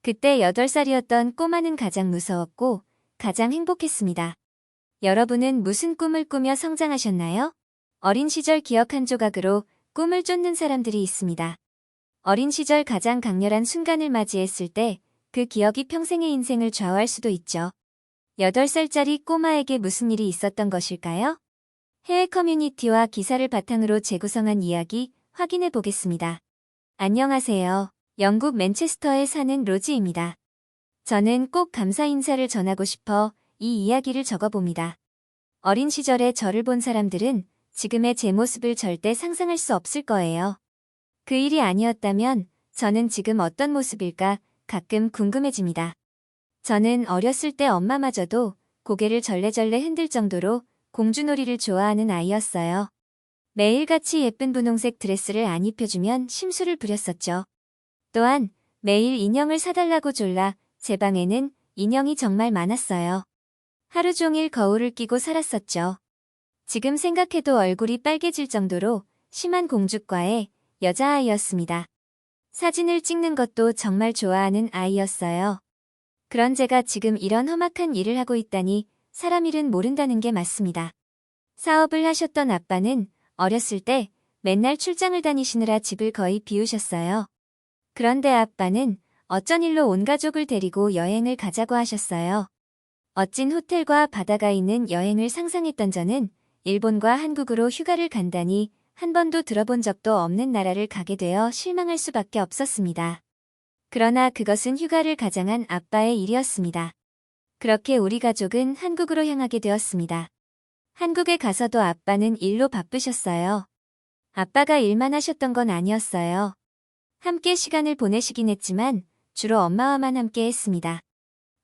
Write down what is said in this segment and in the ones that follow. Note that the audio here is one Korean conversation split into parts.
그때 8살이었던 꼬마는 가장 무서웠고 가장 행복했습니다. 여러분은 무슨 꿈을 꾸며 성장하셨나요? 어린 시절 기억 한 조각으로 꿈을 쫓는 사람들이 있습니다. 어린 시절 가장 강렬한 순간을 맞이했을 때 그 기억이 평생의 인생을 좌우할 수도 있죠. 8살짜리 꼬마에게 무슨 일이 있었던 것일까요? 해외 커뮤니티와 기사를 바탕으로 재구성한 이야기 확인해 보겠습니다. 안녕하세요. 영국 맨체스터에 사는 로지입니다. 저는 꼭 감사 인사를 전하고 싶어 이 이야기를 적어봅니다. 어린 시절에 저를 본 사람들은 지금의 제 모습을 절대 상상할 수 없을 거예요. 그 일이 아니었다면 저는 지금 어떤 모습일까 가끔 궁금해집니다. 저는 어렸을 때 엄마마저도 고개를 절레절레 흔들 정도로 공주놀이를 좋아하는 아이였어요. 매일같이 예쁜 분홍색 드레스를 안 입혀주면 심술을 부렸었죠. 또한 매일 인형을 사달라고 졸라 제 방에는 인형이 정말 많았어요. 하루 종일 거울을 끼고 살았었죠. 지금 생각해도 얼굴이 빨개질 정도로 심한 공주과의 여자아이였습니다. 사진을 찍는 것도 정말 좋아하는 아이였어요. 그런 제가 지금 이런 험악한 일을 하고 있다니 사람 일은 모른다는 게 맞습니다. 사업을 하셨던 아빠는 어렸을 때 맨날 출장을 다니시느라 집을 거의 비우셨어요. 그런데 아빠는 어쩐 일로 온 가족을 데리고 여행을 가자고 하셨어요. 멋진 호텔과 바다가 있는 여행을 상상했던 저는 일본과 한국으로 휴가를 간다니 한 번도 들어본 적도 없는 나라를 가게 되어 실망할 수밖에 없었습니다. 그러나 그것은 휴가를 가장한 아빠의 일이었습니다. 그렇게 우리 가족은 한국으로 향하게 되었습니다. 한국에 가서도 아빠는 일로 바쁘셨어요. 아빠가 일만 하셨던 건 아니었어요. 함께 시간을 보내시긴 했지만 주로 엄마와만 함께 했습니다.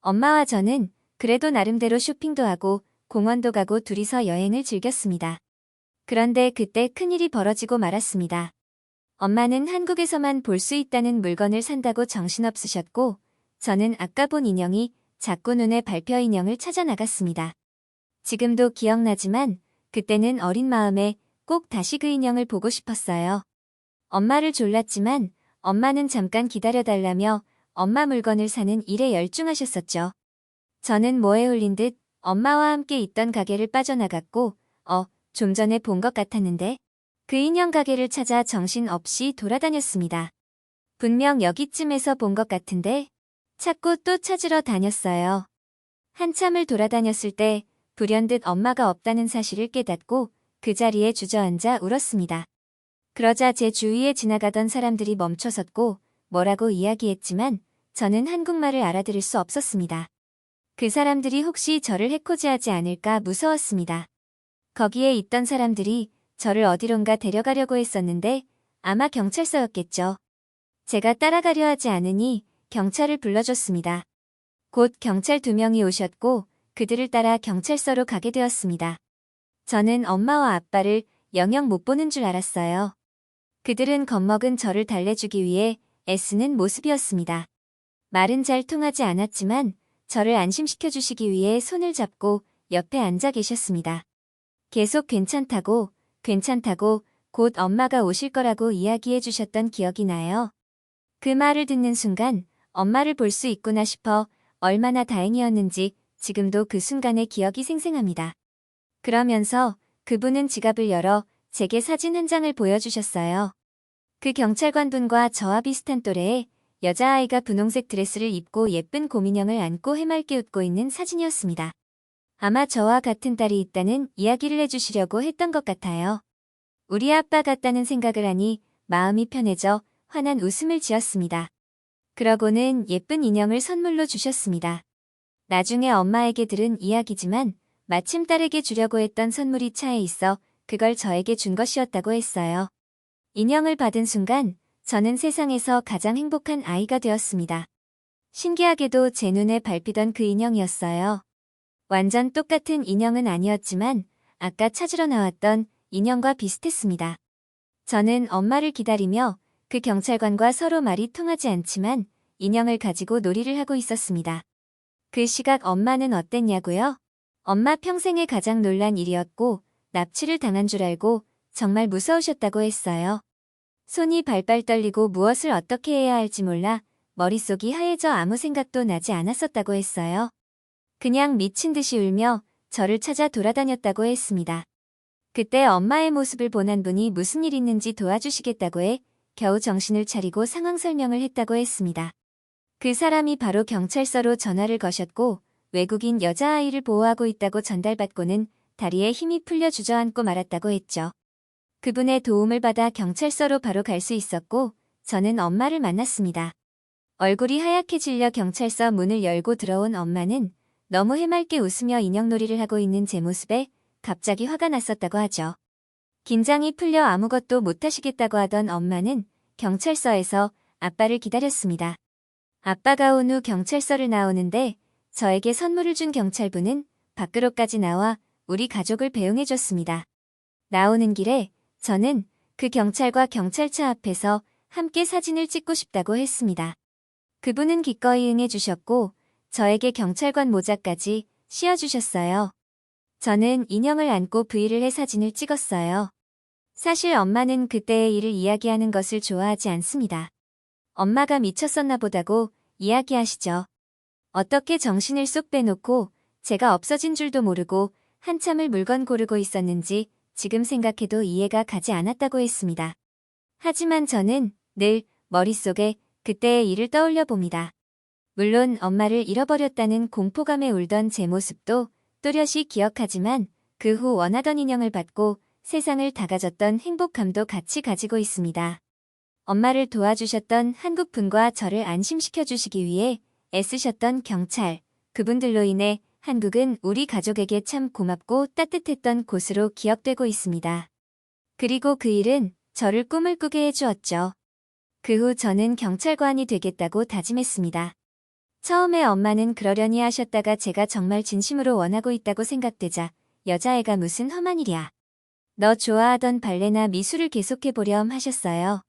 엄마와 저는 그래도 나름대로 쇼핑도 하고 공원도 가고 둘이서 여행을 즐겼습니다. 그런데 그때 큰일이 벌어지고 말았습니다. 엄마는 한국에서만 볼 수 있다는 물건을 산다고 정신없으셨고 저는 아까 본 인형이 자꾸 눈에 밟혀 인형을 찾아 나갔습니다. 지금도 기억나지만 그때는 어린 마음에 꼭 다시 그 인형을 보고 싶었어요. 엄마를 졸랐지만 엄마는 잠깐 기다려달라며 엄마 물건을 사는 일에 열중하셨었죠. 저는 뭐에 홀린 듯 엄마와 함께 있던 가게를 빠져나갔고 좀 전에 본 것 같았는데 그 인형 가게를 찾아 정신없이 돌아다녔습니다. 분명 여기쯤에서 본 것 같은데 찾고 또 찾으러 다녔어요. 한참을 돌아다녔을 때 불현듯 엄마가 없다는 사실을 깨닫고 그 자리에 주저앉아 울었습니다. 그러자 제 주위에 지나가던 사람들이 멈춰섰고 뭐라고 이야기했지만 저는 한국말을 알아들을 수 없었습니다. 그 사람들이 혹시 저를 해코지하지 않을까 무서웠습니다. 거기에 있던 사람들이 저를 어디론가 데려가려고 했었는데 아마 경찰서였겠죠. 제가 따라가려 하지 않으니 경찰을 불러줬습니다. 곧 경찰 2명이 오셨고 그들을 따라 경찰서로 가게 되었습니다. 저는 엄마와 아빠를 영영 못 보는 줄 알았어요. 그들은 겁먹은 저를 달래주기 위해 애쓰는 모습이었습니다. 말은 잘 통하지 않았지만 저를 안심시켜 주시기 위해 손을 잡고 옆에 앉아 계셨습니다. 계속 괜찮다고 곧 엄마가 오실 거라고 이야기해 주셨던 기억이 나요. 그 말을 듣는 순간 엄마를 볼 수 있구나 싶어 얼마나 다행이었는지 지금도 그 순간의 기억이 생생합니다. 그러면서 그분은 지갑을 열어 제게 사진 한 장을 보여주셨어요. 그 경찰관분과 저와 비슷한 또래의 여자아이가 분홍색 드레스를 입고 예쁜 곰인형을 안고 해맑게 웃고 있는 사진이었습니다. 아마 저와 같은 딸이 있다는 이야기를 해주시려고 했던 것 같아요. 우리 아빠 같다는 생각을 하니 마음이 편해져 환한 웃음을 지었습니다. 그러고는 예쁜 인형을 선물로 주셨습니다. 나중에 엄마에게 들은 이야기지만 마침 딸에게 주려고 했던 선물이 차에 있어 그걸 저에게 준 것이었다고 했어요. 인형을 받은 순간 저는 세상에서 가장 행복한 아이가 되었습니다. 신기하게도 제 눈에 밟히던 그 인형이었어요. 완전 똑같은 인형은 아니었지만 아까 찾으러 나왔던 인형과 비슷했습니다. 저는 엄마를 기다리며 그 경찰관과 서로 말이 통하지 않지만 인형을 가지고 놀이를 하고 있었습니다. 그 시각 엄마는 어땠냐고요? 엄마 평생에 가장 놀란 일이었고 납치를 당한 줄 알고 정말 무서우셨다고 했어요. 손이 발발 떨리고 무엇을 어떻게 해야 할지 몰라 머릿속이 하얘져 아무 생각도 나지 않았었다고 했어요. 그냥 미친 듯이 울며 저를 찾아 돌아다녔다고 했습니다. 그때 엄마의 모습을 본 한 분이 무슨 일 있는지 도와주시겠다고 해 겨우 정신을 차리고 상황 설명을 했다고 했습니다. 그 사람이 바로 경찰서로 전화를 거셨고 외국인 여자아이를 보호하고 있다고 전달받고는 다리에 힘이 풀려 주저앉고 말았다고 했죠. 그분의 도움을 받아 경찰서로 바로 갈 수 있었고 저는 엄마를 만났습니다. 얼굴이 하얗게 질려 경찰서 문을 열고 들어온 엄마는 너무 해맑게 웃으며 인형놀이를 하고 있는 제 모습에 갑자기 화가 났었다고 하죠. 긴장이 풀려 아무것도 못하시겠다고 하던 엄마는 경찰서에서 아빠를 기다렸습니다. 아빠가 온 후 경찰서를 나오는데 저에게 선물을 준 경찰분은 밖으로까지 나와 우리 가족을 배웅해줬습니다. 나오는 길에 저는 그 경찰과 경찰차 앞에서 함께 사진을 찍고 싶다고 했습니다. 그분은 기꺼이 응해주셨고 저에게 경찰관 모자까지 씌워주셨어요. 저는 인형을 안고 브이를 해 사진을 찍었어요. 사실 엄마는 그때의 일을 이야기하는 것을 좋아하지 않습니다. 엄마가 미쳤었나 보다고 이야기하시죠. 어떻게 정신을 쏙 빼놓고 제가 없어진 줄도 모르고 한참을 물건 고르고 있었는지 지금 생각해도 이해가 가지 않았다고 했습니다. 하지만 저는 늘 머릿속에 그때의 일을 떠올려 봅니다. 물론 엄마를 잃어버렸다는 공포감에 울던 제 모습도 또렷이 기억하지만 그 후 원하던 인형을 받고 세상을 다 가졌던 행복감도 같이 가지고 있습니다. 엄마를 도와주셨던 한국분과 저를 안심시켜 주시기 위해 애쓰셨던 경찰, 그분들로 인해 한국은 우리 가족에게 참 고맙고 따뜻했던 곳으로 기억되고 있습니다. 그리고 그 일은 저를 꿈을 꾸게 해주었죠. 그 후 저는 경찰관이 되겠다고 다짐했습니다. 처음에 엄마는 그러려니 하셨다가 제가 정말 진심으로 원하고 있다고 생각되자 여자애가 무슨 험한 일이야. 너 좋아하던 발레나 미술을 계속해보렴 하셨어요.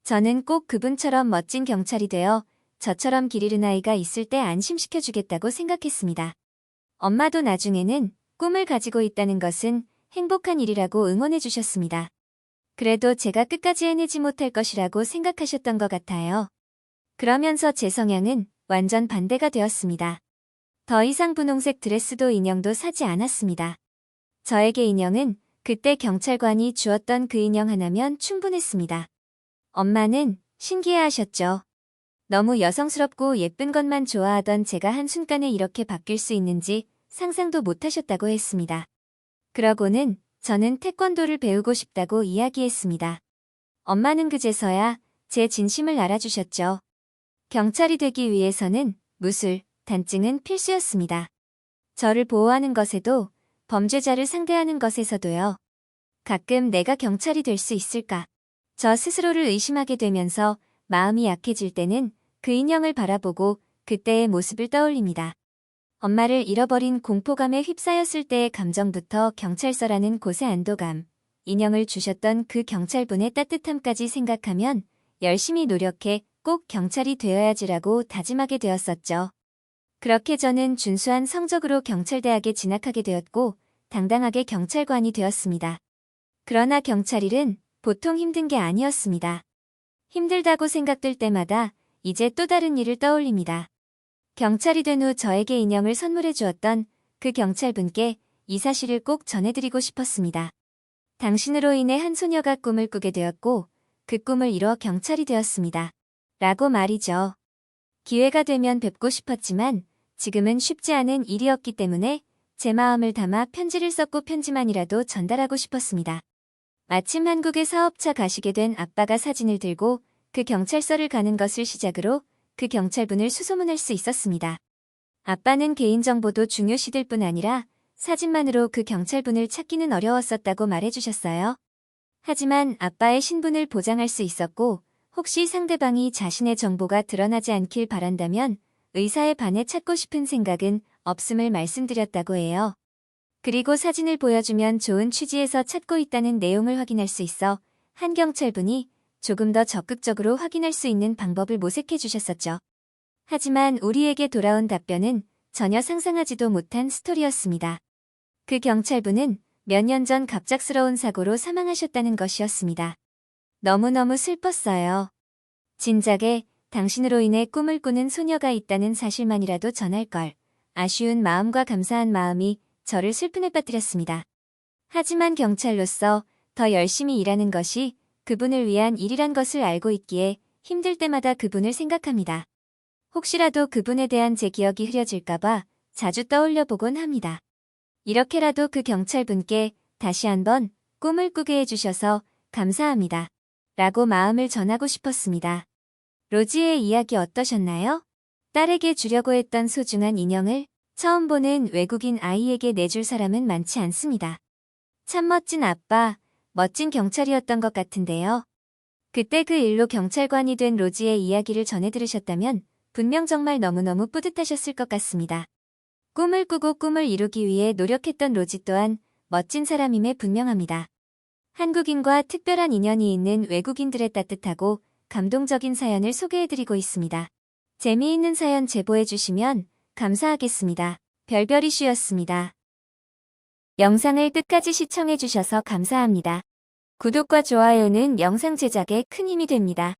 저는 꼭 그분처럼 멋진 경찰이 되어 저처럼 길 잃은 아이가 있을 때 안심시켜주겠다고 생각했습니다. 엄마도 나중에는 꿈을 가지고 있다는 것은 행복한 일이라고 응원해 주셨습니다. 그래도 제가 끝까지 해내지 못할 것이라고 생각하셨던 것 같아요. 그러면서 제 성향은 완전 반대가 되었습니다. 더 이상 분홍색 드레스도 인형도 사지 않았습니다. 저에게 인형은 그때 경찰관이 주었던 그 인형 하나면 충분했습니다. 엄마는 신기해하셨죠. 너무 여성스럽고 예쁜 것만 좋아하던 제가 한순간에 이렇게 바뀔 수 있는지 상상도 못하셨다고 했습니다. 그러고는 저는 태권도를 배우고 싶다고 이야기했습니다. 엄마는 그제서야 제 진심을 알아주셨죠. 경찰이 되기 위해서는 무술, 단증은 필수였습니다. 저를 보호하는 것에도 범죄자를 상대하는 것에서도요. 가끔 내가 경찰이 될 수 있을까? 저 스스로를 의심하게 되면서 마음이 약해질 때는 그 인형을 바라보고 그때의 모습을 떠올립니다. 엄마를 잃어버린 공포감에 휩싸였을 때의 감정부터 경찰서라는 곳의 안도감, 인형을 주셨던 그 경찰분의 따뜻함까지 생각하면 열심히 노력해 꼭 경찰이 되어야지라고 다짐하게 되었었죠. 그렇게 저는 준수한 성적으로 경찰대학에 진학하게 되었고 당당하게 경찰관이 되었습니다. 그러나 경찰 일은 보통 힘든 게 아니었습니다. 힘들다고 생각될 때마다 이제 또 다른 일을 떠올립니다. 경찰이 된 후 저에게 인형을 선물해 주었던 그 경찰분께 이 사실을 꼭 전해드리고 싶었습니다. 당신으로 인해 한 소녀가 꿈을 꾸게 되었고 그 꿈을 이뤄 경찰이 되었습니다. 라고 말이죠. 기회가 되면 뵙고 싶었지만 지금은 쉽지 않은 일이었기 때문에 제 마음을 담아 편지를 썼고 편지만이라도 전달하고 싶었습니다. 마침 한국에 사업차 가시게 된 아빠가 사진을 들고 그 경찰서를 가는 것을 시작으로 그 경찰분을 수소문할 수 있었습니다. 아빠는 개인정보도 중요시될 뿐 아니라 사진만으로 그 경찰분을 찾기는 어려웠었다고 말해주셨어요. 하지만 아빠의 신분을 보장할 수 있었고 혹시 상대방이 자신의 정보가 드러나지 않길 바란다면 의사에 반해 찾고 싶은 생각은 없음을 말씀드렸다고 해요. 그리고 사진을 보여주면 좋은 취지에서 찾고 있다는 내용을 확인할 수 있어 한 경찰분이 조금 더 적극적으로 확인할 수 있는 방법을 모색해 주셨었죠. 하지만 우리에게 돌아온 답변은 전혀 상상하지도 못한 스토리였습니다. 그 경찰분은 몇 년 전 갑작스러운 사고로 사망하셨다는 것이었습니다. 너무너무 슬펐어요. 진작에 당신으로 인해 꿈을 꾸는 소녀가 있다는 사실만이라도 전할걸. 아쉬운 마음과 감사한 마음이 저를 슬픔에 빠뜨렸습니다. 하지만 경찰로서 더 열심히 일하는 것이 그분을 위한 일이란 것을 알고 있기에 힘들 때마다 그분을 생각합니다. 혹시라도 그분에 대한 제 기억이 흐려질까봐 자주 떠올려 보곤 합니다. 이렇게라도 그 경찰분께 다시 한번 꿈을 꾸게 해주셔서 감사합니다. 라고 마음을 전하고 싶었습니다. 로지의 이야기 어떠셨나요? 딸에게 주려고 했던 소중한 인형을 처음 보는 외국인 아이에게 내줄 사람은 많지 않습니다. 참 멋진 아빠, 멋진 경찰이었던 것 같은데요. 그때 그 일로 경찰관이 된 로지의 이야기를 전해 들으셨다면 분명 정말 너무너무 뿌듯하셨을 것 같습니다. 꿈을 꾸고 꿈을 이루기 위해 노력했던 로지 또한 멋진 사람임에 분명합니다. 한국인과 특별한 인연이 있는 외국인들의 따뜻하고 감동적인 사연을 소개해드리고 있습니다. 재미있는 사연 제보해주시면 감사하겠습니다. 별별이슈였습니다. 영상을 끝까지 시청해주셔서 감사합니다. 구독과 좋아요는 영상 제작에 큰 힘이 됩니다.